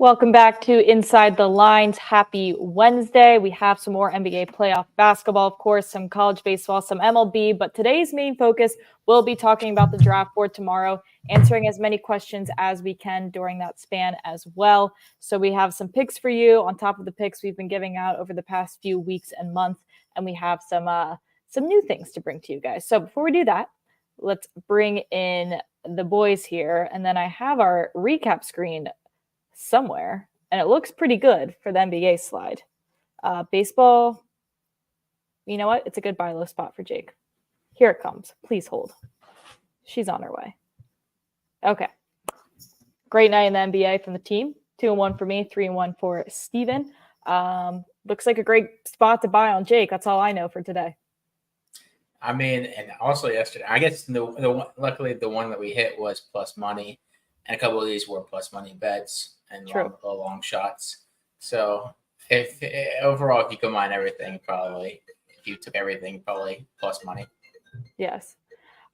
Welcome back to Inside the Lines. Happy Wednesday. We have some more NBA playoff basketball, of course, some college baseball, some MLB, but today's main focus will be talking about the draft board tomorrow, answering as many questions as we can during that span as well. So we have some picks for you on top of the picks we've been giving out over the past few weeks and months, and we have some new things to bring to you guys. So before we do that, let's bring in the boys here, and then I have our recap screen somewhere, and it looks pretty good for the NBA slide. Baseball, you know what? It's a good buy low spot for Jake. Here it comes. Please hold. She's on her way. Okay. Great night in the NBA from the team. 2-1 for me, 3-1 for Steven. Looks like a great spot to buy on Jake. That's all I know for today. I mean, and also yesterday, I guess luckily the one that we hit was plus money, and a couple of these were plus money bets and long shots. So overall, if you combine everything, if you took everything, probably plus money. Yes.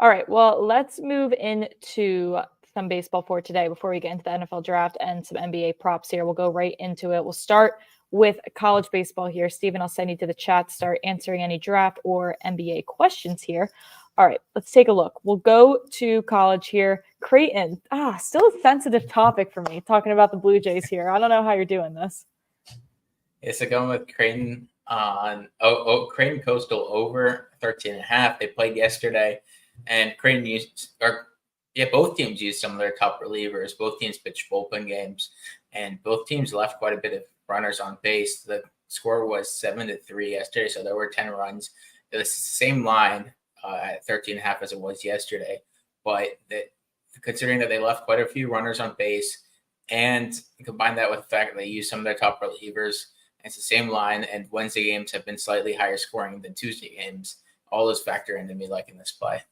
All right. Well, let's move into some baseball for today before we get into the NFL draft and some NBA props here. We'll go right into it. We'll start with college baseball here. Steven, I'll send you to the chat to start answering any draft or NBA questions here. All right, let's take a look. We'll go to college here. Creighton, still a sensitive topic for me, talking about the Blue Jays here. I don't know how you're doing this. Yeah, so going with Creighton on Creighton Coastal over 13.5. They played yesterday, and Creighton both teams used some of their top relievers. Both teams pitched bullpen games, and both teams left quite a bit of runners on base. The score was 7-3 yesterday, so there were 10 runs. It was the same line at 13.5 as it was yesterday, but considering that they left quite a few runners on base, and combine that with the fact that they used some of their top relievers, it's the same line, and Wednesday games have been slightly higher scoring than Tuesday games. All those factor into me liking this play.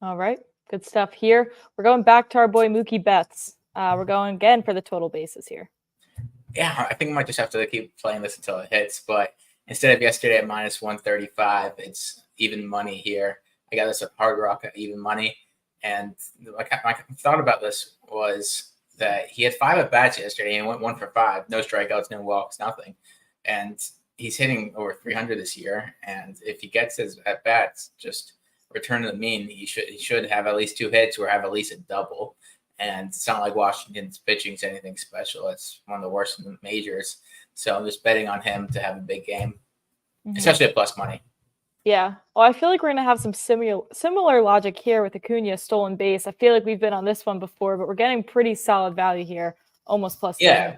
All right, good stuff here. We're going back to our boy Mookie Betts. We're going again for the total bases here. Yeah, I think I might just have to keep playing this until it hits, but instead of yesterday at minus 135, it's even money here. I got this at Hard Rock at even money. And my thought about this was that he had 5 at-bats yesterday and went 1 for 5. No strikeouts, no walks, nothing. And he's hitting over 300 this year. And if he gets his at-bats, just return to the mean, he should have at least 2 hits or have at least a double. And it's not like Washington's pitching is anything special. It's one of the worst in the majors. So I'm just betting on him to have a big game, especially at plus money. Yeah. Well, I feel like we're going to have some similar logic here with Acuna stolen base. I feel like we've been on this one before, but we're getting pretty solid value here, almost plus. Yeah,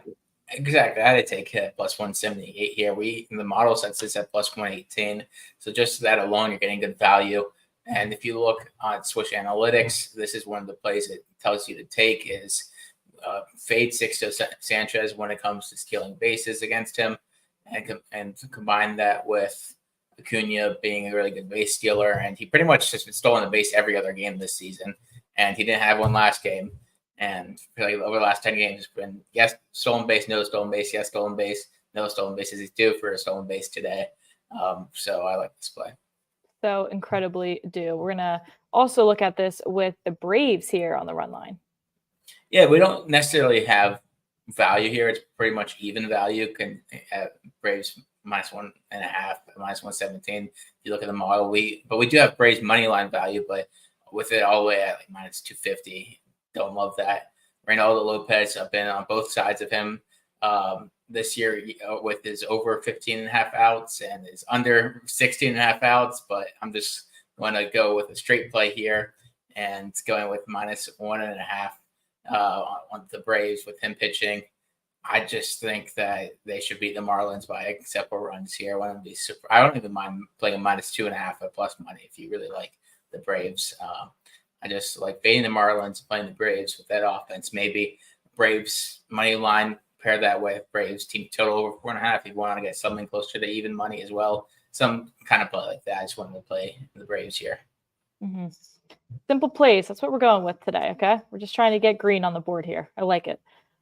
exactly. I had to take it plus 178 here. The model sets this at plus 118. So just that alone, you're getting good value. And if you look on Swish Analytics, this is one of the plays it tells you to take is fade Sixto Sanchez when it comes to stealing bases against him, and combine that with Acuna being a really good base stealer. And he pretty much has been stolen the base every other game this season, and he didn't have one last game. And over the last 10 games, it's been yes, stolen base, no stolen base, yes, stolen base, no stolen bases. He's due for a stolen base today. So I like this play. So incredibly due. We're going to also look at this with the Braves here on the run line. Yeah, we don't necessarily have value here. It's pretty much even value. Braves minus 1.5, minus 117. If you look at the model, but we do have Braves money line value, but with it all the way at like minus 250. Don't love that. Reynaldo Lopez, I've been on both sides of him this year with his over 15.5 outs and his under 16.5 outs, but I'm just going to go with a straight play here and going with minus 1.5 on the Braves with him pitching. I just think that they should beat the Marlins by several runs here. I don't even mind playing a minus 2.5 at plus money if you really like the Braves. I just like fading the Marlins, playing the Braves with that offense. Maybe Braves money line, pair that with Braves team total over 4.5 if you want to get something closer to even money as well. Some kind of play like that. I just wanted to play the Braves here. Mm-hmm. Simple plays. That's what we're going with today, okay? We're just trying to get green on the board here. I like it.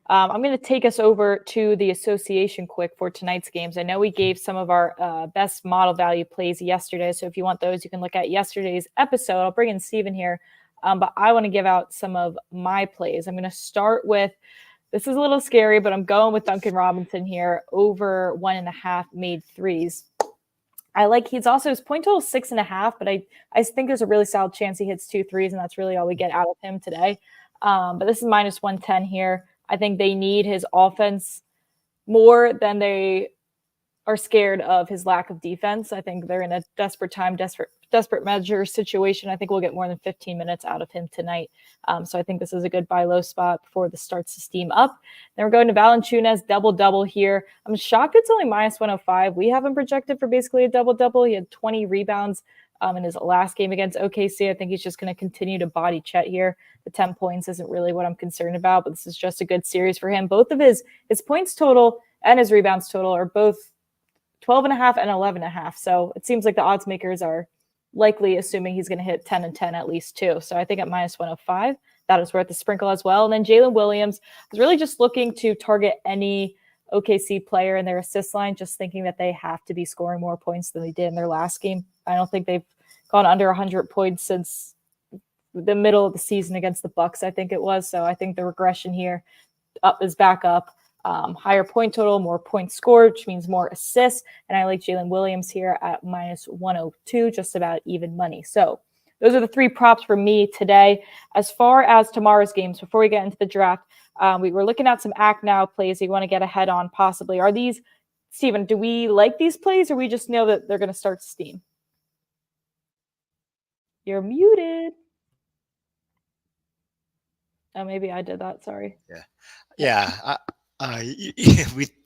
I'm going to take us over to the association quick for tonight's games. I know we gave some of our best model value plays yesterday, so if you want those, you can look at yesterday's episode. I'll bring in Steven here, but I want to give out some of my plays. I'm going to start with the This is a little scary, but I'm going with Duncan Robinson here over 1.5 made threes. He's also, his point total is 6.5, but I think there's a really solid chance he hits 2 threes, and that's really all we get out of him today. But this is minus 110 here. I think they need his offense more than they are scared of his lack of defense. I think they're in a desperate measure situation. I think we'll get more than 15 minutes out of him tonight. So I think this is a good buy low spot before this starts to steam up. Then we're going to Valanciunas, double-double here. I'm shocked it's only minus 105. We have him projected for basically a double-double. He had 20 rebounds in his last game against OKC. I think he's just going to continue to body Chet here. The 10 points isn't really what I'm concerned about, but this is just a good series for him. Both of his points total and his rebounds total are both 12.5 and 11.5. So it seems like the odds makers are likely assuming he's going to hit 10 and 10 at least too. So I think at minus 105, that is worth the sprinkle as well. And then Jalen Williams is really just looking to target any OKC player in their assist line, just thinking that they have to be scoring more points than they did in their last game. I don't think they've gone under 100 points since the middle of the season against the Bucks, I think it was. So I think the regression here is back up. Higher point total, more points scored, which means more assists. And I like Jalen Williams here at minus 102, just about even money. So those are the 3 props for me today. As far as tomorrow's games, before we get into the draft, we were looking at some act now plays you want to get ahead on possibly. Are these, Steven, do we like these plays or we just know that they're going to start to steam? You're muted. Oh, maybe I did that. Sorry. Yeah.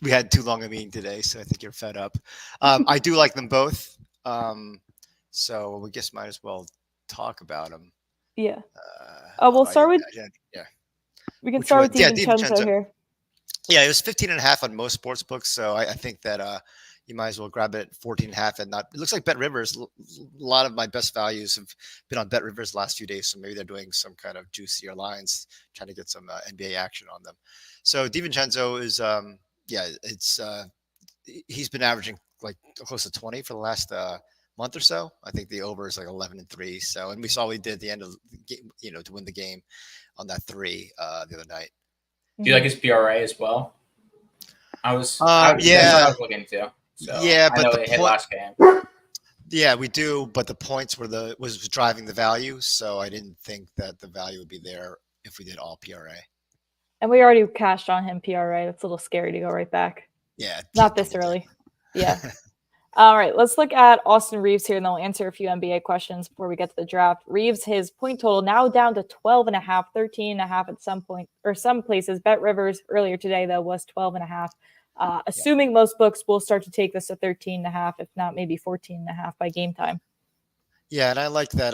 We had too long a meeting today, so I think you're fed up. I do like them both, so we guess might as well talk about them. Yeah. We'll start with. Yeah. We can start with DiVincenzo here. Yeah, it was 15.5 on most sports books, so I think that you might as well grab it at 14.5 and not. It looks like Bet Rivers. A lot of my best values have been on Bet Rivers the last few days, so maybe they're doing some kind of juicier lines, trying to get some NBA action on them. So DiVincenzo is, he's been averaging like close to 20 for the last month or so. I think the over is like 11 and 3. So, and we saw what he did at the end of the game, to win the game on that 3 the other night. Do you like his PRA as well? I was looking to. So yeah, but I know the they hit last game. Yeah, we do, but the points was driving the value, so I didn't think that the value would be there if we did all PRA. And we already cashed on him PRA. That's a little scary to go right back. Yeah. Not this early. Yeah. All right, let's look at Austin Reeves here, and then we'll answer a few NBA questions before we get to the draft. Reeves, his point total now down to 12.5, 13.5 at some point, or some places. Bet Rivers earlier today, though, was 12.5. Assuming most books will start to take this to 13.5, if not maybe 14.5 by game time. Yeah, and I like that.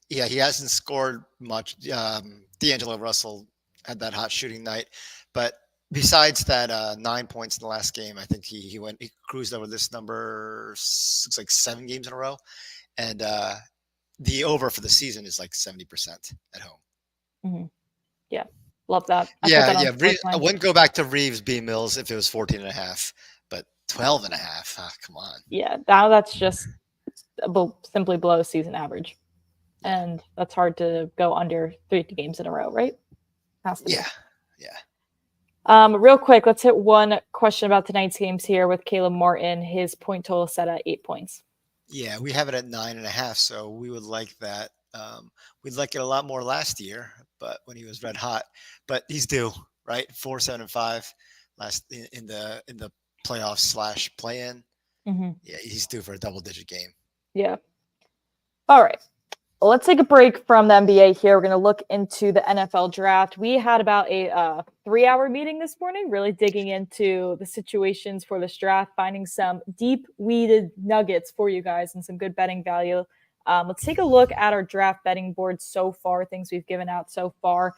He hasn't scored much. D'Angelo Russell had that hot shooting night, but besides that 9 points in the last game, I think he cruised over this number. Looks like 7 games in a row, and the over for the season is like 70% at home. Mm-hmm. Yeah, love that. I wouldn't go back to Reeves B. Mills if it was 14.5, but 12.5. Come on. Yeah, now that's just simply below season average, and that's hard to go under 3 games in a row, right? Has to be. Yeah. Real quick, let's hit one question about tonight's games here with Caleb Martin. His point total set at 8 points. Yeah, we have it at 9.5, so we would like that. We'd like it a lot more last year, but when he was red hot. But he's due, right? 4, 7, and 5 last in the playoffs / play-in. Mm-hmm. Yeah, he's due for a double-digit game. Yeah. All right. Well, let's take a break from the NBA here. We're going to look into the NFL draft. We had about a 3-hour meeting this morning, really digging into the situations for this draft, finding some deep-weeded nuggets for you guys and some good betting value. Let's take a look at our draft betting board so far, things we've given out so far.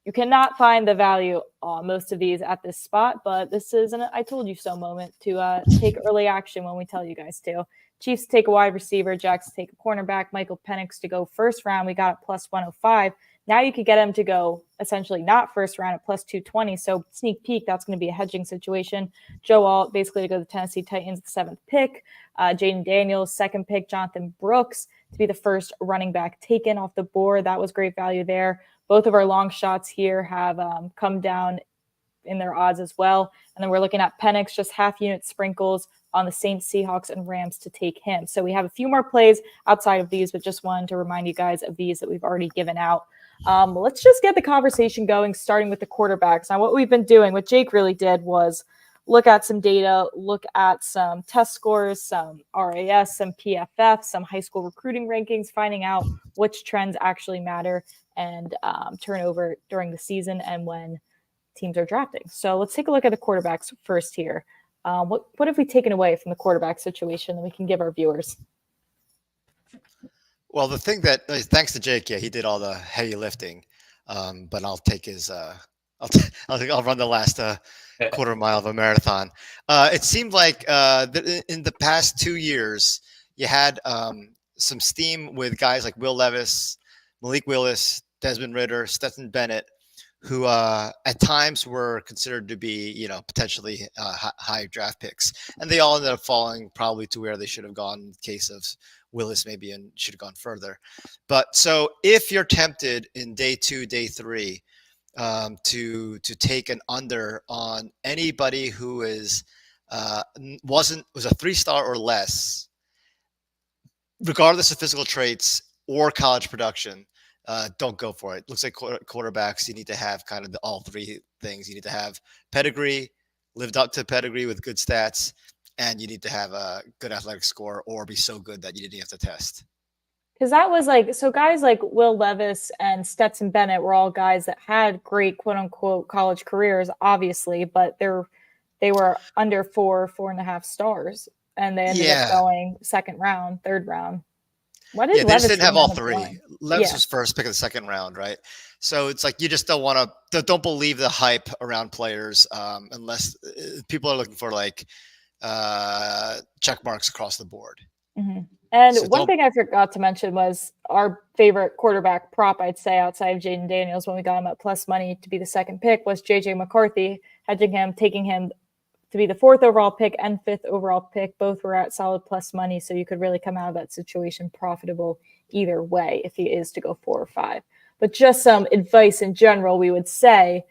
You cannot find the value on most of these at this spot, but this is an I told you so moment to take early action when we tell you guys to. Chiefs take a wide receiver, Jacks take a cornerback, Michael Penix to go first round. We got it plus 105. Now you could get him to go essentially not first round at plus 220. So sneak peek, that's going to be a hedging situation. Joe Alt basically to go to the Tennessee Titans, the 7th pick. Jaden Daniels, 2nd pick. Jonathan Brooks to be the first running back taken off the board. That was great value there. Both of our long shots here have come down in their odds as well. And then we're looking at Penix, just half unit sprinkles on the Saints, Seahawks, and Rams to take him. So we have a few more plays outside of these, but just wanted to remind you guys of these that we've already given out. Let's just get the conversation going, starting with the quarterbacks. Now, what we've been doing, what Jake really did was look at some data, look at some test scores, some RAS, some PFF, some high school recruiting rankings, finding out which trends actually matter and turnover during the season and when teams are drafting. So let's take a look at the quarterbacks first here. What have we taken away from the quarterback situation that we can give our viewers? Well, the thing that thanks to Jake, he did all the heavy lifting, but I'll take his. I'll run the last quarter mile of a marathon. It seemed like in the past 2 years, you had some steam with guys like Will Levis, Malik Willis, Desmond Ridder, Stetson Bennett, who at times were considered to be, potentially high draft picks. And they all ended up falling probably to where they should have gone in the case of Willis maybe and should have gone further. But so if you're tempted in day 2, day 3, to take an under on anybody who was a 3-star or less, regardless of physical traits or college production, don't go for it. Looks like quarterbacks, you need to have kind of all 3 things. You need to have pedigree, lived up to pedigree with good stats, and you need to have a good athletic score or be so good that you didn't have to test. Because that was so guys like Will Levis and Stetson Bennett were all guys that had great quote unquote college careers, obviously, but they were under 4.5 stars, and they ended up going second round, third round. Why did they just didn't have all 3. Levis was first pick of the second round, right? So it's like you just don't believe the hype around players unless people are looking for check marks across the board. Mm-hmm. And so one thing I forgot to mention was our favorite quarterback prop, I'd say, outside of Jaden Daniels when we got him at plus money to be the second pick, was J.J. McCarthy, hedging him, taking him to be the 4th overall pick and 5th overall pick. Both were at solid plus money, so you could really come out of that situation profitable either way if he is to go 4 or 5. But just some advice in general, we would say,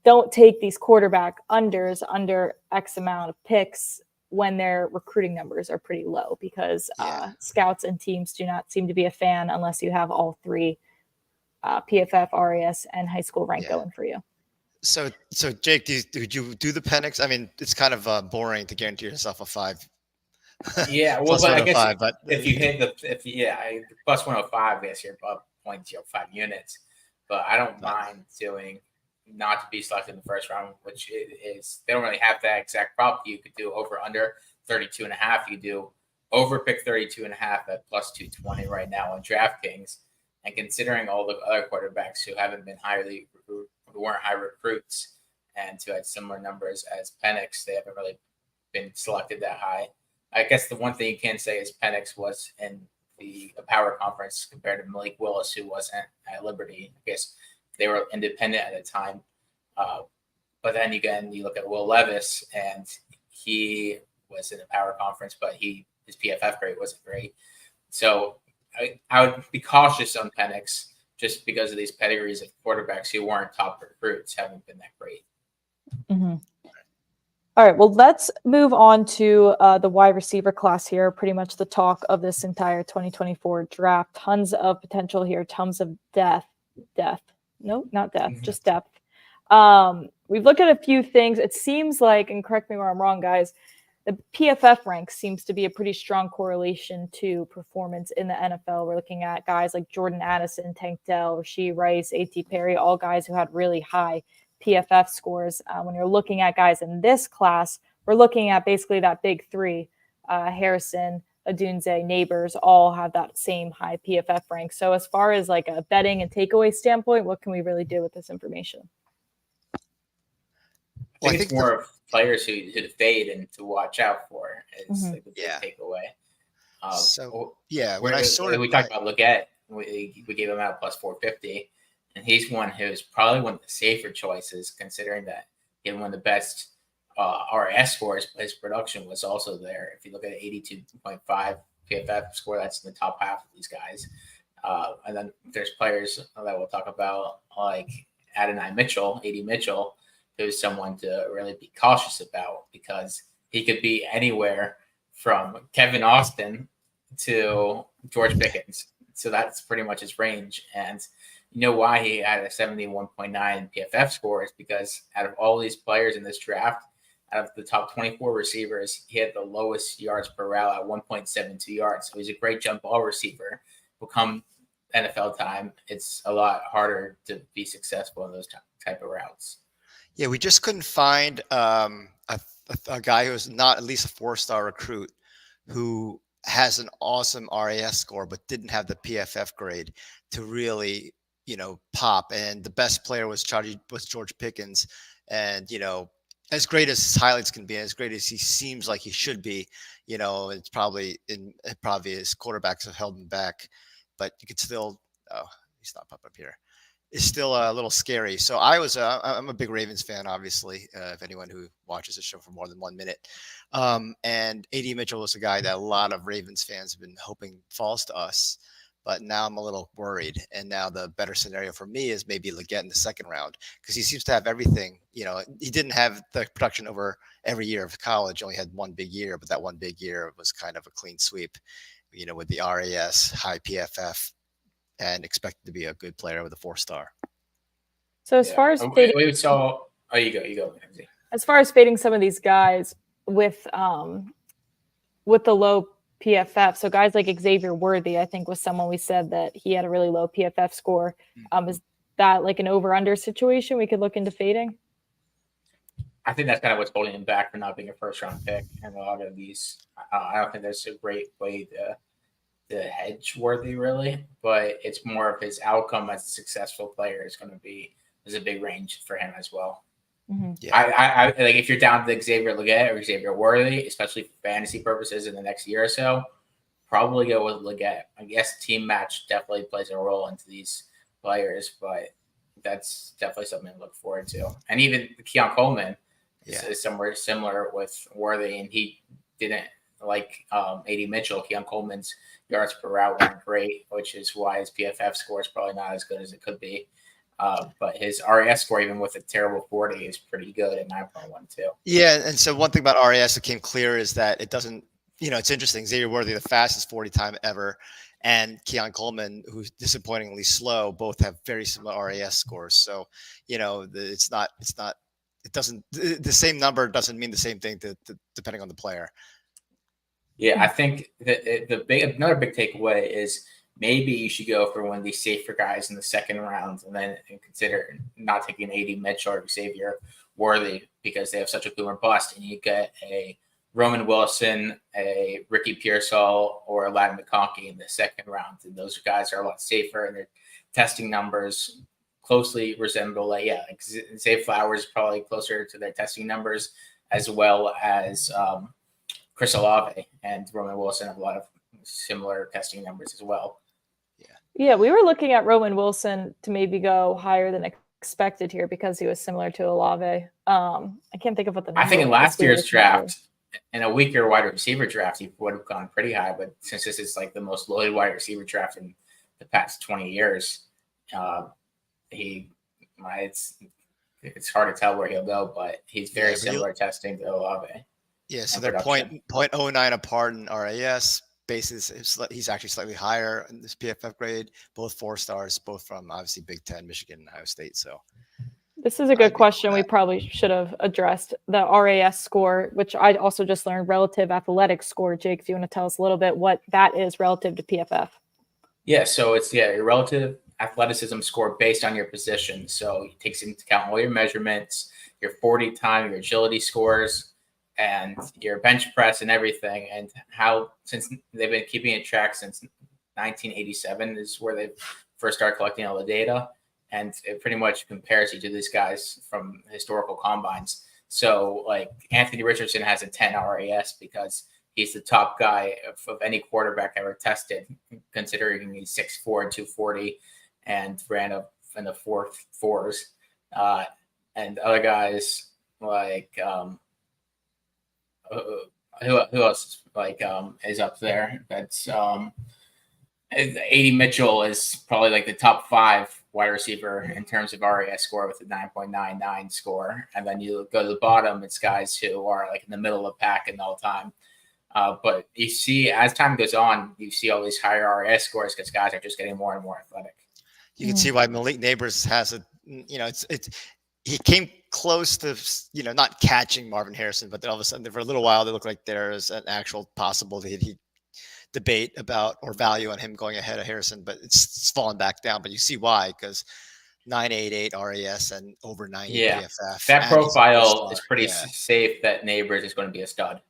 don't take these quarterback unders under X amount of picks when their recruiting numbers are pretty low, because scouts and teams do not seem to be a fan unless you have all 3 PFF, RAS, and high school rank going for you. So Jake, did you do the Penix? I mean, it's kind of boring to guarantee yourself a 5. Yeah, well, but I guess if you hit I plus 105 this year, above points, 5 units. But I don't mind doing not to be selected in the first round, which is they don't really have that exact prop. You could do over under 32.5. You do over pick 32.5 at plus 220 right now on DraftKings. And considering all the other quarterbacks who haven't been who weren't high recruits and who had similar numbers as Penix, they haven't really been selected that high. I guess the one thing you can say is Penix was in the power conference compared to Malik Willis, who wasn't at Liberty. I guess they were independent at the time. But then again, you look at Will Levis, and he was in the power conference, but his PFF grade wasn't great. So I would be cautious on Penix just because of these pedigrees of quarterbacks who weren't top recruits haven't been that great. Mm-hmm. All right, well, let's move on to the wide receiver class here, pretty much the talk of this entire 2024 draft. Tons of potential here, tons of depth. No, not depth, just depth. We've looked at a few things. It seems like, and correct me where I'm wrong, guys, the PFF rank seems to be a pretty strong correlation to performance in the NFL. We're looking at guys like Jordan Addison, Tank Dell, Rasheed Rice, A.T. Perry, all guys who had really high PFF scores. When you're looking at guys in this class, we're looking at basically that big 3, Harrison, Odunze, Neighbors, all have that same high PFF rank. So as far as like a betting and takeaway standpoint, what can we really do with this information? I think it's more of players who fade and to watch out for is like the big takeaway. When we talked about Leggett, we gave him out plus 450, and he's he's probably one of the safer choices, considering that he had one of the best RS scores, but his production was also there. If you look at 82.5 PFF score, that's in the top half of these guys. And then there's players that we'll talk about like Adonai Mitchell, AD Mitchell, who's someone to really be cautious about because he could be anywhere from Kevin Austin to George Pickens. So that's pretty much his range. And you know why he had a 71.9 PFF score is because out of all these players in this draft, out of the top 24 receivers, he had the lowest yards per route at 1.72 yards. So he's a great jump ball receiver. Become NFL time, it's a lot harder to be successful in those type of routes. Yeah, we just couldn't find a guy who is not at least a 4-star recruit who has an awesome RAS score but didn't have the PFF grade to really, pop. And the best player was George Pickens. And, as great as his highlights can be, as great as he seems like he should be, it's probably his quarterbacks have held him back, but you could still, he's not up here. It's still a little scary. So I'm a big Ravens fan, obviously, if anyone who watches the show for more than 1 minute. And A.D. Mitchell was a guy that a lot of Ravens fans have been hoping falls to us. But now I'm a little worried. And now the better scenario for me is maybe Leggett in the second round because he seems to have everything. He didn't have the production over every year of college, only had one big year, but that one big year was kind of a clean sweep, with the RAS, high PFF, and expected to be a good player with a 4-star. So as far as fading, you go, Mackenzie. As far as fading some of these guys with the low PFF, so guys like Xavier Worthy, I think was someone we said that he had a really low PFF score. Is that like an over/under situation we could look into fading? I think that's kind of what's holding him back for not being a first-round pick. And a lot of these, I don't think there's a great way to hedge Worthy really, but it's more of his outcome as a successful player is going to be. There's a big range for him as well. Mm-hmm. Yeah. I like if you're down to Xavier Leggett or Xavier Worthy, especially for fantasy purposes in the next year or so, probably go with Leggett. I guess team match definitely plays a role into these players, but that's definitely something to look forward to. And even Keon Coleman is somewhere similar with Worthy, and he didn't like A.D. Mitchell. Keon Coleman's yards per route weren't great, which is why his PFF score is probably not as good as it could be. But his RAS score, even with a terrible 40, is pretty good at 9.12. Yeah, and so one thing about RAS that came clear is that it doesn't, it's interesting. Xavier Worthy, the fastest 40 time ever, and Keon Coleman, who's disappointingly slow, both have very similar RAS scores. So, the same number doesn't mean the same thing depending on the player. Yeah, I think that another big takeaway is maybe you should go for one of these safer guys in the second round and then consider not taking A.D. Mitchell or Xavier Worthy because they have such a boom or bust. And you get a Roman Wilson, a Ricky Pearsall, or a Ladd McConkey in the second round. And those guys are a lot safer and their testing numbers closely resemble, Zay Flowers probably closer to their testing numbers as well as Chris Olave and Roman Wilson have a lot of similar testing numbers as well. Yeah, we were looking at Roman Wilson to maybe go higher than expected here because he was similar to Olave. I can't think of what the number I think in last year's draft, draft, in a weaker wide receiver draft, he would have gone pretty high. But since this is like the most loaded wide receiver draft in the past 20 years, it's hard to tell where he'll go. But he's very similar testing to Olave. Yeah, so they're 0.09 apart in RAS. Basis, he's actually slightly higher in this PFF grade, both 4-stars, both from obviously Big Ten, Michigan, and Ohio State. So this is a good question. We probably should have addressed the RAS score, which I also just learned relative athletic score. Jake, if you want to tell us a little bit what that is relative to PFF. Yeah, so it's your relative athleticism score based on your position. So it takes into account all your measurements, your 40 time, your agility scores, and your bench press and everything, and how, since they've been keeping it track since 1987 is where they first started collecting all the data, and it pretty much compares each of these guys from historical combines. So like Anthony Richardson has a 10 RAS because he's the top guy of any quarterback ever tested, considering he's 6'4" and 240 and ran up in the fours. And other guys like who else is up there? That's A.D. Mitchell is probably like the top 5 wide receiver in terms of RAS score with a 9.99 score. And then you go to the bottom, it's guys who are like in the middle of the pack in all time. But you see, as time goes on, you see all these higher RAS scores because guys are just getting more and more athletic. You can see why Malik Neighbors has he came close to, not catching Marvin Harrison, but then all of a sudden for a little while, they look like there's an actual possible debate about or value on him going ahead of Harrison, but it's fallen back down. But you see why, because 988 RAS and over 90 PFF. That profile is pretty safe that Neighbors is going to be a stud.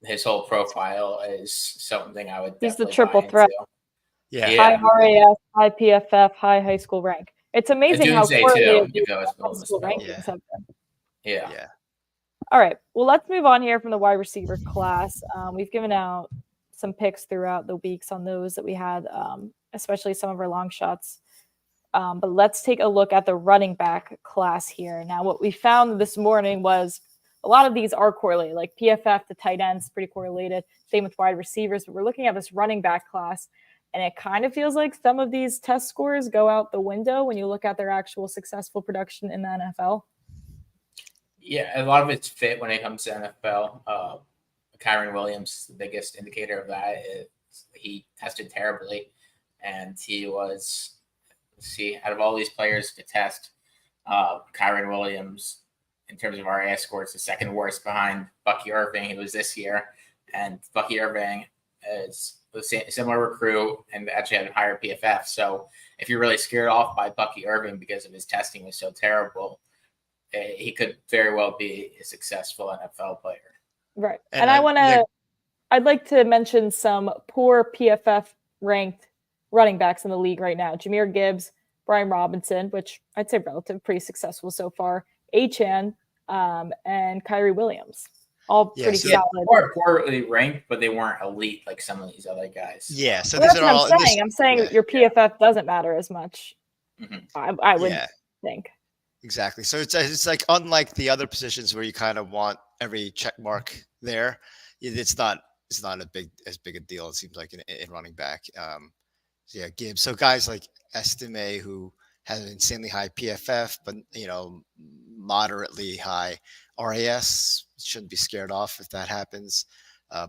His whole profile is something I would. He's the triple threat. High RAS, high PFF, high school rank. It's amazing how correlated high school rankings have been. Yeah. All right. Well, let's move on here from the wide receiver class. We've given out some picks throughout the weeks on those that we had, especially some of our long shots. But let's take a look at the running back class here. Now, what we found this morning was a lot of these are correlated, like PFF to tight ends, pretty correlated. Same with wide receivers. But we're looking at this running back class, and it kind of feels like some of these test scores go out the window when you look at their actual successful production in the NFL. Yeah, a lot of it's fit when it comes to NFL. Kyron Williams, the biggest indicator of that, is he tested terribly, and he was, out of all these players to test, Kyron Williams, in terms of RAS scores, the second worst behind Bucky Irving, who was this year, and Bucky Irving is a similar recruit and actually had a higher PFF. So if you're really scared off by Bucky Irving because of his testing was so terrible, he could very well be a successful NFL player. Right. And I'd like to mention some poor PFF ranked running backs in the league right now. Jahmyr Gibbs, Brian Robinson, which I'd say relative, pretty successful so far. Achane, and Kyrie Williams. All pretty solid. They were poorly ranked, but they weren't elite like some of these other guys. Yeah, so that's what I'm saying your PFF doesn't matter as much. Mm-hmm. I would think. Exactly. So it's like unlike the other positions where you kind of want every check mark there. It's not as big a deal. It seems like in running back. Gibbs. So guys like Estime, who has an insanely high PFF, but moderately high RAS, shouldn't be scared off if that happens.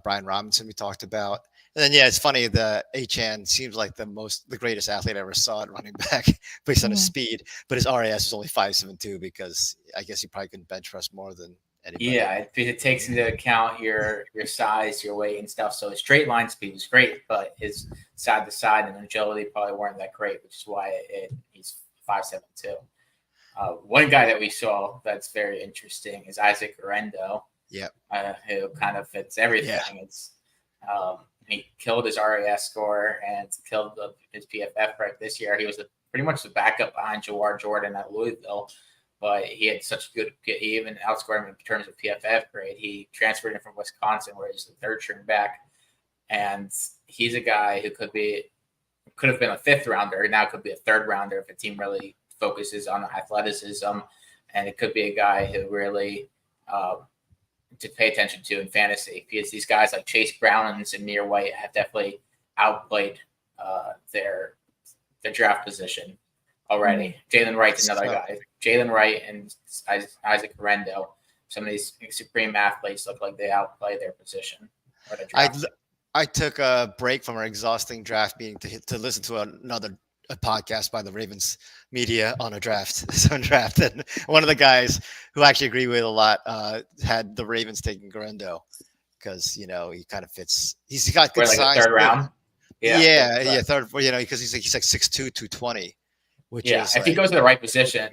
Brian Robinson we talked about. And then it's funny, the Achane seems like the greatest athlete I ever saw at running back based on his speed, but his RAS is only 5.72 because I guess he probably couldn't bench press more than anybody. Yeah, it takes into account your size, your weight and stuff. So his straight line speed was great, but his side to side and agility probably weren't that great, which is why he's 5.72. One guy that we saw that's very interesting is Isaac Orendo. Yep. Who kind of fits everything. Yeah. It's he killed his RAS score and killed his PFF right this year. He was pretty much the backup behind Jawar Jordan at Louisville, but he had such good. He even outscored him in terms of PFF grade. He transferred him from Wisconsin, where he's the third string back, and he's a guy who could have been a fifth rounder. Now could be a third rounder if a team really focuses on athleticism, and it could be a guy who really to pay attention to in fantasy, because these guys like Chase Brown and Zamir White have definitely outplayed their draft position already. Jalen Wright's another guy. Jalen Wright and Isaac Orendo, some of these supreme athletes look like they outplay their position. I took a break from our exhausting draft meeting to listen to a podcast by the Ravens media on a draft. And one of the guys who I actually agree with a lot had the Ravens taking Orendo because, he kind of fits. He's got good size. Third round? Yeah, third, because he's like 6'2", 220. Which is if he goes to the right position,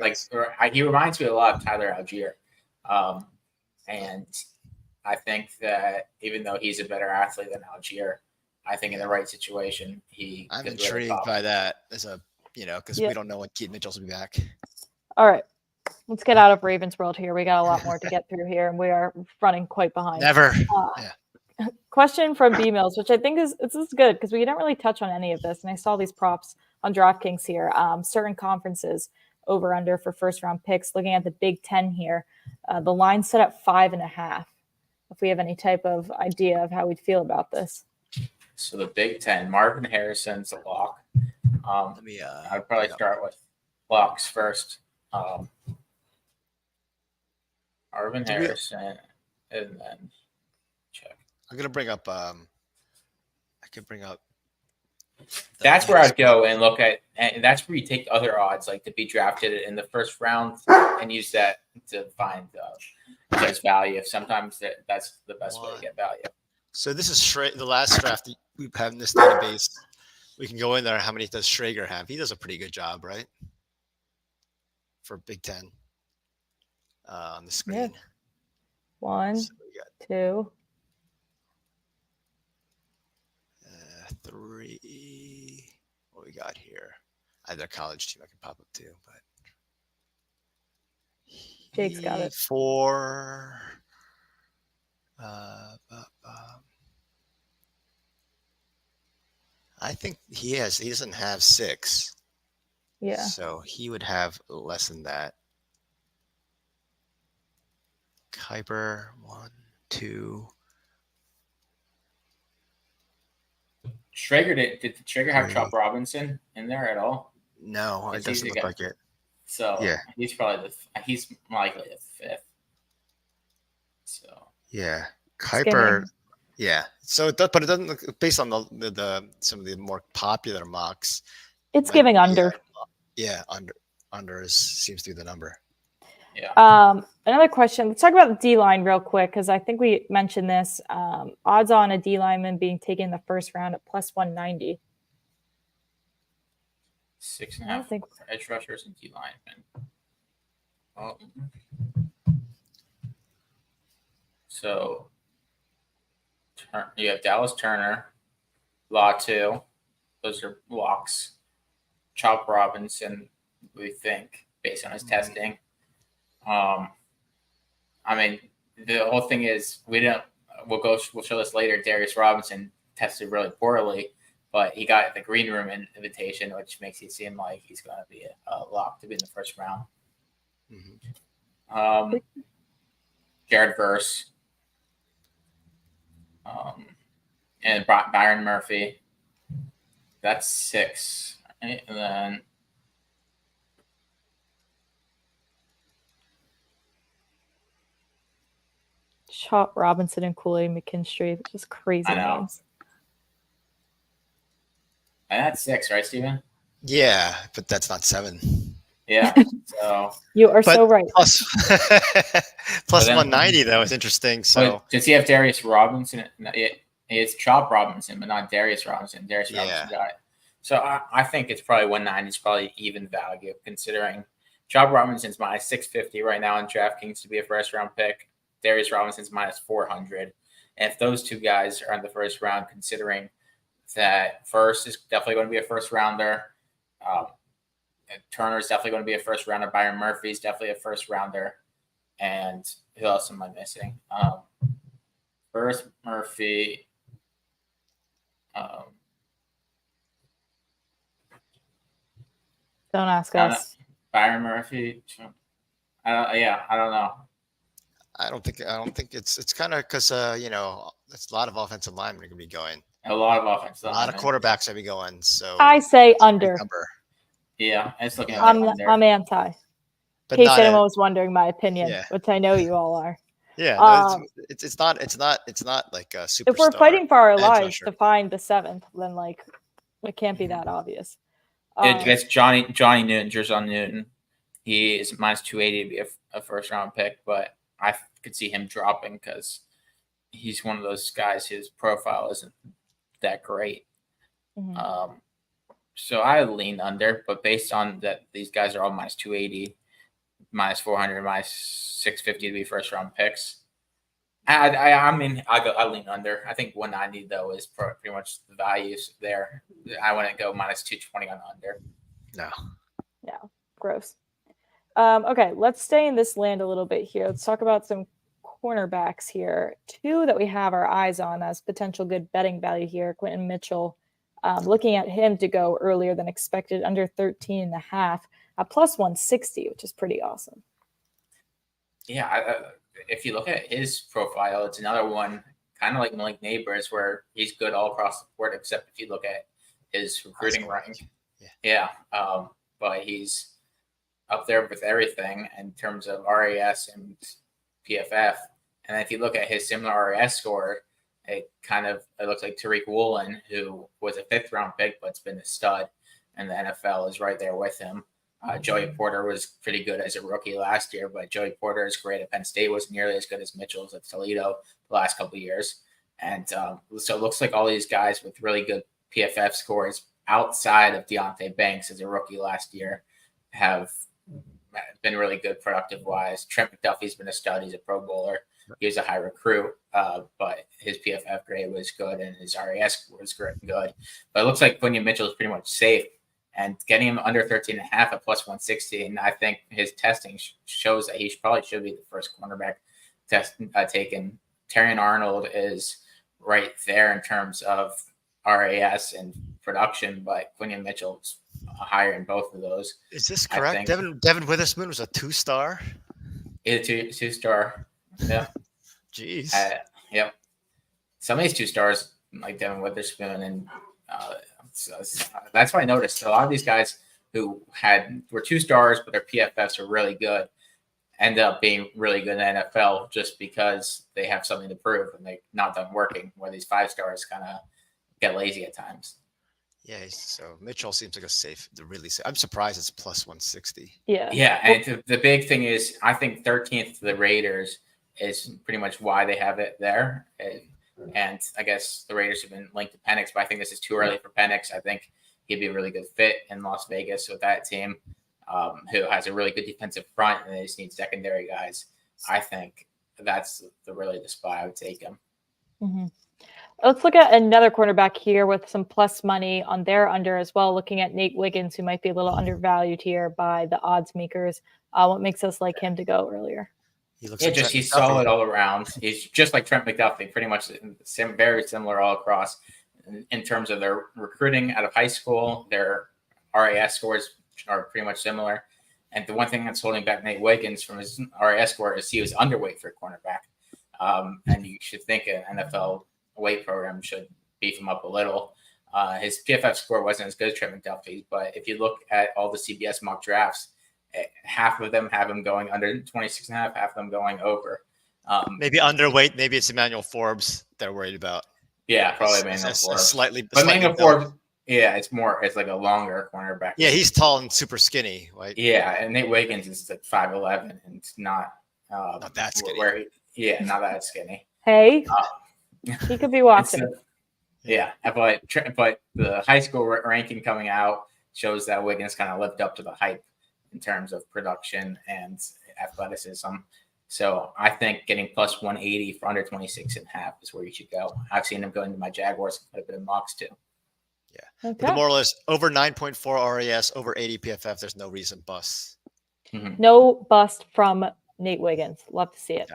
he reminds me a lot of Tyler Algier. And I think that even though he's a better athlete than Algier, I think in the right situation, I'm intrigued by that because we don't know when Keaton Mitchell's will be back. All right. Let's get out of Ravens world here. We got a lot more to get through here, and we are running quite behind. Never. Question from B Mills, which I think is good because we didn't really touch on any of this. And I saw these props on DraftKings here. Certain conferences over under for first round picks. Looking at the Big Ten here, the line set at 5.5. If we have any type of idea of how we'd feel about this. So the Big Ten, Marvin Harrison's a lock. I'd probably start with locks first. Marvin Harrison, and then check. I'm gonna bring up. I could bring up. That's where I'd go and look at, and that's where you take other odds, like to be drafted in the first round, and use that to find just value. Sometimes that's the best way to get value. So this is the last draft we have in this database. We can go in there. How many does Schrager have? He does a pretty good job, right? For Big Ten on the screen. Yeah. 1, 2, 3. What we got here? I have their college team I can pop up too, but Jake's got it. 4. I think he doesn't have 6. Yeah. So he would have less than that. Kuiper, 1, 2. Schrager did Schrager have Chop Robinson in there at all? No, it doesn't look like it. So yeah, he's likely the 5th. So yeah, Kuiper, yeah. So but it doesn't look based on the some of the more popular mocks. It's giving under. Yeah, under seems to be the number. Yeah. Another question. Let's talk about the D-line real quick because I think we mentioned this. Odds on a D-lineman being taken in the first round at plus 190. 6.5 for edge rushers and D-linemen. Oh. So you have Dallas Turner, Latu. Those are locks. Chop Robinson, we think, based on his testing. I mean, the whole thing is we'll show this later. Darius Robinson tested really poorly, but he got the green room invitation, which makes it seem like he's going to be a lock to be in the first round. Mm-hmm. Jared Verse, and Byron Murphy. That's 6, right? And then Chop Robinson and Kool-Aid McKinstry, just crazy names. And that's 6, right, Steven? Yeah, but that's not 7. Yeah. So you are so right. Plus 190 though is interesting. So does he have Darius Robinson? It's Chop Robinson, but not Darius Robinson. Robinson got it. So I think it's probably 190 is probably even value considering Chop Robinson's minus 650 right now in DraftKings to be a first round pick. Darius Robinson's minus 400. And if those two guys are in the first round, considering that First is definitely going to be a first rounder, Turner is definitely going to be a first rounder. Byron Murphy is definitely a first rounder. And who else am I missing? First Murphy. Don't ask us. Byron Murphy. I don't know. I don't think it's kind of because it's a lot of offensive linemen are going to be going. A lot of offensive linemen. A lot of quarterbacks are going to be going. So I say under. Yeah, it's looking. I'm anti. In case anyone was wondering my opinion, which I know you all are. Yeah, no, it's not like a superstar. If we're fighting for our lives to find the 7th, then it can't be that obvious. It's Johnny Newton, Jerson Newton. He is minus 280 to be a first round pick, but I could see him dropping because he's one of those guys. His profile isn't that great. Mm-hmm. So I lean under, but based on that, these guys are all minus 280, minus 400, minus 650 to be first round picks. I lean under. I think 190 though is pretty much the values there. I wouldn't go minus 220 on under. No. Yeah, gross. Okay, let's stay in this land a little bit here. Let's talk about some cornerbacks here. 2 that we have our eyes on as potential good betting value here. Quentin Mitchell, looking at him to go earlier than expected, under 13.5 at plus 160, which is pretty awesome. Yeah, if you look at his profile, it's another one kind of like Malik Neighbors, where he's good all across the board, except if you look at his recruiting rank. Yeah. But he's up there with everything in terms of RAS and PFF. And if you look at his similar RAS score, it looks like Tariq Woolen, who was a 5th round pick, but's been a stud, and the NFL is right there with him. Joey Porter was pretty good as a rookie last year, but Joey Porter is great at Penn State, wasn't nearly as good as Mitchell's at Toledo the last couple of years. And so it looks like all these guys with really good PFF scores outside of Deonte Banks as a rookie last year have been really good productive-wise. Trent McDuffie's been a stud. He's a Pro Bowler. He was a high recruit, but his PFF grade was good and his RAS was good. But it looks like Quinyon Mitchell is pretty much safe. And getting him under 13.5 at plus 160, and I think his testing shows that he probably should be the first cornerback taken. Terrion Arnold is right there in terms of RAS and production, but Quinyon Mitchell's higher in both of those. Is this correct? Devin Witherspoon was a 2-star? He's a two-star. Yeah. Jeez. Yep. Some of these 2-stars, like Devin Witherspoon and so that's why I noticed a lot of these guys who were 2-stars, but their PFFs are really good, end up being really good in the NFL just because they have something to prove and they're not done working, where these 5-stars kind of get lazy at times. Yeah, so Mitchell seems like really safe. I'm surprised it's plus 160. Yeah. Yeah, and the big thing is I think 13th to the Raiders is pretty much why they have it there. And I guess the Raiders have been linked to Penix, but I think this is too early for Penix. I think he'd be a really good fit in Las Vegas with that team, who has a really good defensive front, and they just need secondary guys. I think that's the spot I would take him. Mm-hmm. Let's look at another cornerback here with some plus money on their under as well, looking at Nate Wiggins, who might be a little undervalued here by the odds makers. What makes us like him to go earlier? He's solid all around. He's just like Trent McDuffie, pretty much very similar all across in terms of their recruiting out of high school. Their RAS scores are pretty much similar. And the one thing that's holding back Nate Wiggins from his RAS score is he was underweight for a cornerback. And you should think an NFL weight program should beef him up a little. His PFF score wasn't as good as Trent McDuffie, but if you look at all the CBS mock drafts, half of them have him going under 26.5, half of them going over. Maybe underweight. Maybe it's Emmanuel Forbes they're worried about. Yeah, probably Emmanuel Forbes. But Emmanuel Forbes, yeah, it's like a longer cornerback. Yeah, he's tall and super skinny. Right? Yeah, and Nate Wiggins is like 5'11" and not that skinny. Not that skinny. Hey, he could be watching. Yeah, but the high school ranking coming out shows that Wiggins kind of lived up to the hype in terms of production and athleticism. So I think getting plus 180 for under 26.5 is where you should go. I've seen him go into my Jaguars and put a bit of mocks too. Yeah. Okay. The moral is over 9.4 RAS, over 80 PFF. There's no reason bust. Mm-hmm. No bust from Nate Wiggins. Love to see it.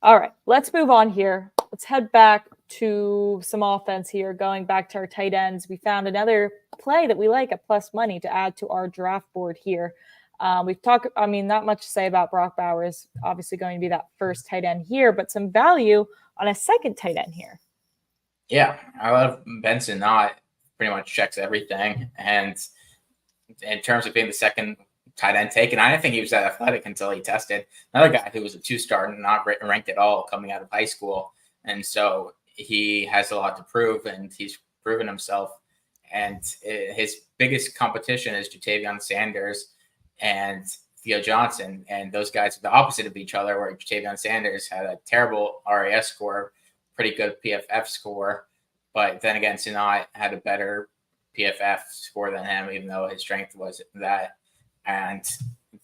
All right. Let's move on here. Let's head back to some offense here. Going back to our tight ends, we found another play that we like at plus money to add to our draft board here. We've talked, not much to say about Brock Bowers, obviously going to be that first tight end here, but some value on a second tight end here. Yeah, I love Benson Knott. Pretty much checks everything. And in terms of being the second tight end taken, I didn't think he was that athletic until he tested. Another guy who was a 2-star, not ranked at all coming out of high school. And so he has a lot to prove, and he's proven himself. And his biggest competition is Jatavion Sanders and Theo Johnson, and those guys are the opposite of each other, where Jatavion Sanders had a terrible RAS score, pretty good PFF score, but then again, Sinat had a better PFF score than him, even though his strength was that. And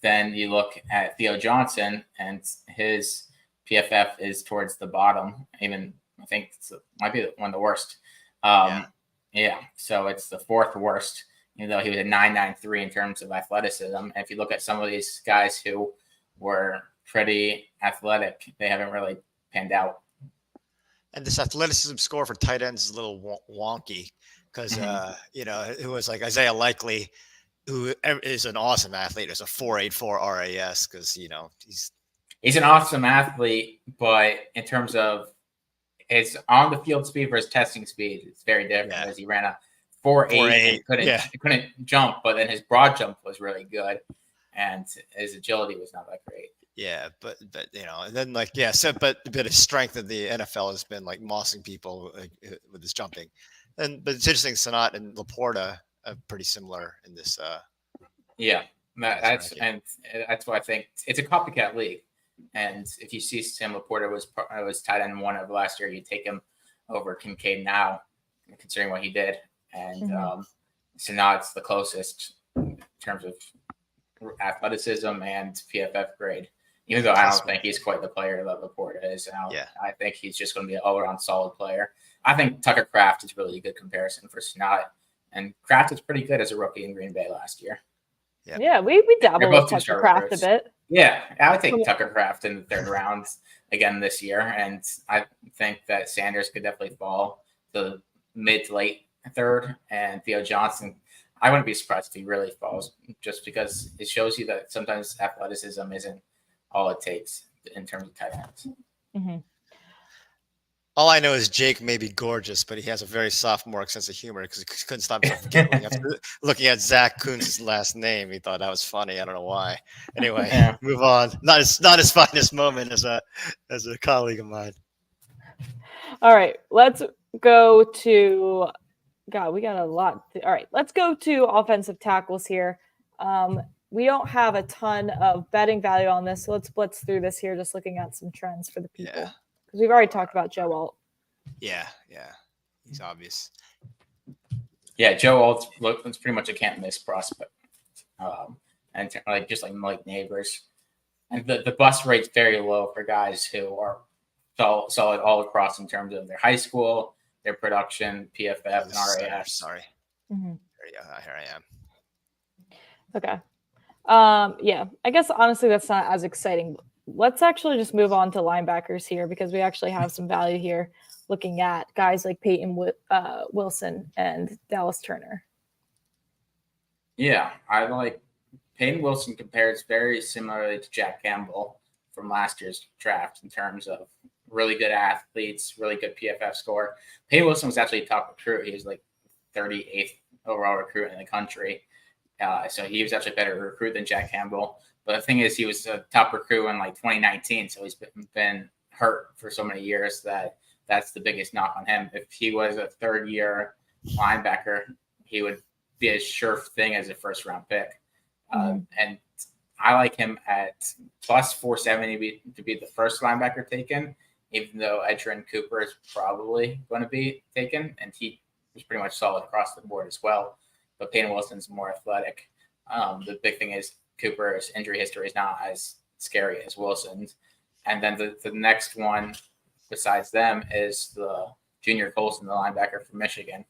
then you look at Theo Johnson, and his PFF is towards the bottom. Even I think it might be one of the worst. Yeah, so it's the 4th worst. Even though he was a 9.93 in terms of athleticism. And if you look at some of these guys who were pretty athletic, they haven't really panned out. And this athleticism score for tight ends is a little wonky because, it was like Isaiah Likely, who is an awesome athlete. It's a 4.84 RAS because, he's an awesome athlete, but in terms of his on the field speed versus testing speed is very different. As he ran a 4.8 and couldn't jump, but then his broad jump was really good, and his agility was not that great. Yeah, but and then but his strength in the NFL has been like mossing people with his jumping, but it's interesting. Sanat and Laporta are pretty similar in this. That's why I think it's a copycat league. And if you see Sam Laporta was tight end one of last year, you take him over Kincaid now, considering what he did. And Sanat's the closest in terms of athleticism and PFF grade. Even though I don't think he's quite the player that Laporta is now. I think he's just going to be an all-around solid player. I think Tucker Kraft is really a good comparison for Sanat. And Kraft was pretty good as a rookie in Green Bay last year. Yeah, we dabble with Tucker Kraft a bit. Yeah, I would take Tucker Kraft in the third round again this year. And I think that Sanders could definitely fall to mid to late third. And Theo Johnson, I wouldn't be surprised if he really falls, just because it shows you that sometimes athleticism isn't all it takes in terms of tight ends. Mm-hmm. All I know is Jake may be gorgeous, but he has a very sophomoric sense of humor because he couldn't stop giggling after looking at Zach Kuntz's last name. He thought that was funny. I don't know why. Anyway, move on. Not his finest moment as a colleague of mine. All right, let's go to God. We got a lot. All right, let's go to offensive tackles here. We don't have a ton of betting value on this, so let's blitz through this here, just looking at some trends for the people. Yeah. Because we've already talked about Joe Alt. Yeah. He's obvious. Yeah, Joe Alt's pretty much a can't miss prospect. And just like Mike Neighbors. And the bust rate's very low for guys who are solid all across in terms of their high school, their production, PFF, and RAS. Sorry. Mm-hmm. Here I am. Okay. I guess honestly that's not as exciting. Let's actually just move on to linebackers here because we actually have some value here looking at guys like Peyton Wilson and Dallas Turner. Yeah, I like Peyton Wilson compares very similarly to Jack Campbell from last year's draft in terms of really good athletes, really good PFF score. Peyton Wilson was actually a top recruit. He was like 38th overall recruit in the country. So he was actually a better recruit than Jack Campbell. But the thing is, he was a top recruit in like 2019. So he's been hurt for so many years that's the biggest knock on him. If he was a third-year linebacker, he would be as sure thing as a first-round pick. And I like him at plus 470 to be the first linebacker taken, even though Edgerrin Cooper is probably going to be taken. And he was pretty much solid across the board as well. But Peyton Wilson's more athletic. The big thing is Cooper's injury history is not as scary as Wilson's. And then the next one besides them is the Junior Colson, the linebacker from Michigan.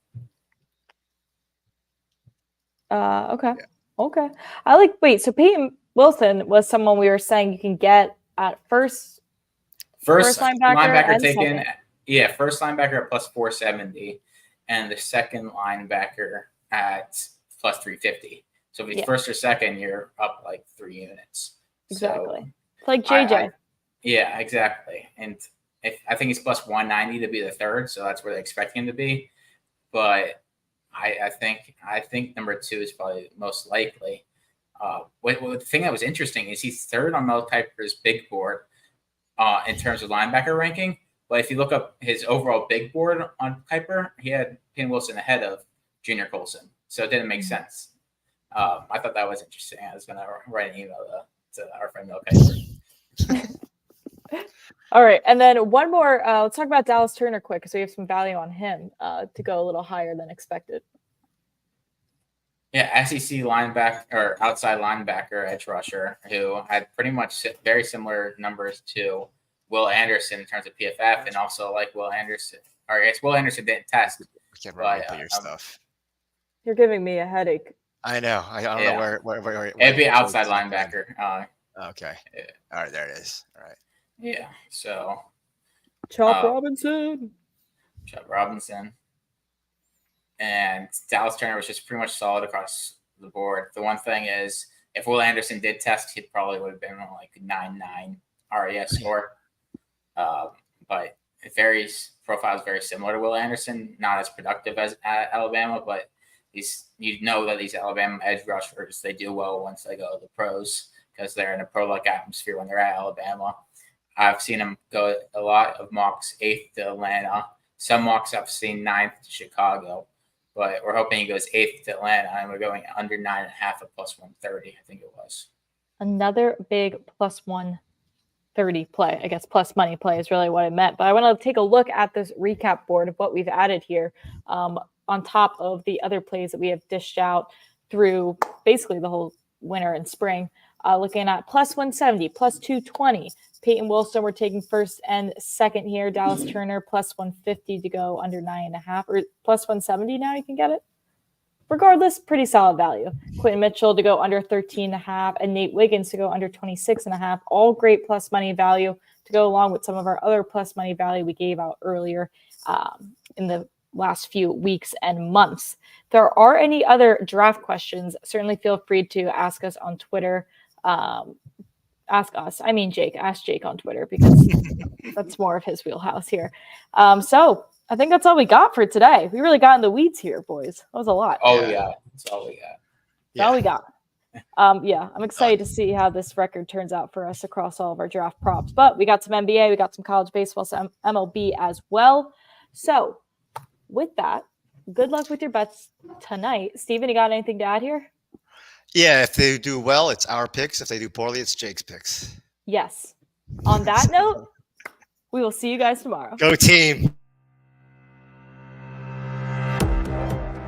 Okay. So Peyton Wilson was someone we were saying you can get at first linebacker taken. Second. Yeah, first linebacker at plus 470 and the second linebacker at plus 350. So if he's first or second, you're up like 3 units. Exactly. So it's like JJ. Yeah, exactly. And I think he's plus 190 to be the third, so that's where they expect him to be. But I think number 2 is probably most likely. The thing that was interesting is he's third on Mel Kiper's big board in terms of linebacker ranking. But if you look up his overall big board on Kiper, he had Peyton Wilson ahead of Junior Colson. So it didn't make sense. I thought that was interesting. I was going to write an email to our friend Mel Kiper. All right. And then one more. Let's talk about Dallas Turner quick because we have some value on him to go a little higher than expected. Yeah, SEC linebacker or outside linebacker, edge rusher, who had pretty much very similar numbers to Will Anderson in terms of PFF, and also like Will Anderson. Or I guess Will Anderson didn't test. We can't really put your stuff. You're giving me a headache. I know. I don't know where it'd be outside linebacker. Okay. Yeah. All right, there it is. All right. Yeah. So. Chop Robinson. And Dallas Turner was just pretty much solid across the board. The one thing is, if Will Anderson did test, he probably would have been like 9.9 RAS score. But profile is very similar to Will Anderson, not as productive as at Alabama, but these Alabama edge rushers, they do well once they go to the pros because they're in a pro-like atmosphere when they're at Alabama. I've seen him go a lot of mocks 8th to Atlanta. Some mocks I've seen 9th to Chicago, but we're hoping he goes 8th to Atlanta, and we're going under 9.5 at plus 130, I think it was. Another big plus 130 play. I guess plus money play is really what it meant. But I want to take a look at this recap board of what we've added here on top of the other plays that we have dished out through basically the whole winter and spring. Looking at plus 170, plus 220. Peyton Wilson, we're taking first and second here. Dallas Turner, plus 150 to go under 9.5, or plus 170 now you can get it. Regardless, pretty solid value. Quentin Mitchell to go under 13.5 and Nate Wiggins to go under 26.5. All great plus money value to go along with some of our other plus money value we gave out earlier in the last few weeks and months. If there are any other draft questions, certainly feel free to ask us on Twitter. Ask Jake on Twitter because that's more of his wheelhouse here. So I think that's all we got for today. We really got in the weeds here, boys. That was a lot. Oh yeah, that's all we got. That's all we got. I'm excited to see how this record turns out for us across all of our draft props. But we got some NBA, we got some college baseball, some MLB as well. So with that, good luck with your bets tonight. Steven, you got anything to add here? Yeah, if they do well, it's our picks. If they do poorly, it's Jake's picks. Yes. On that note, we will see you guys tomorrow. Go team.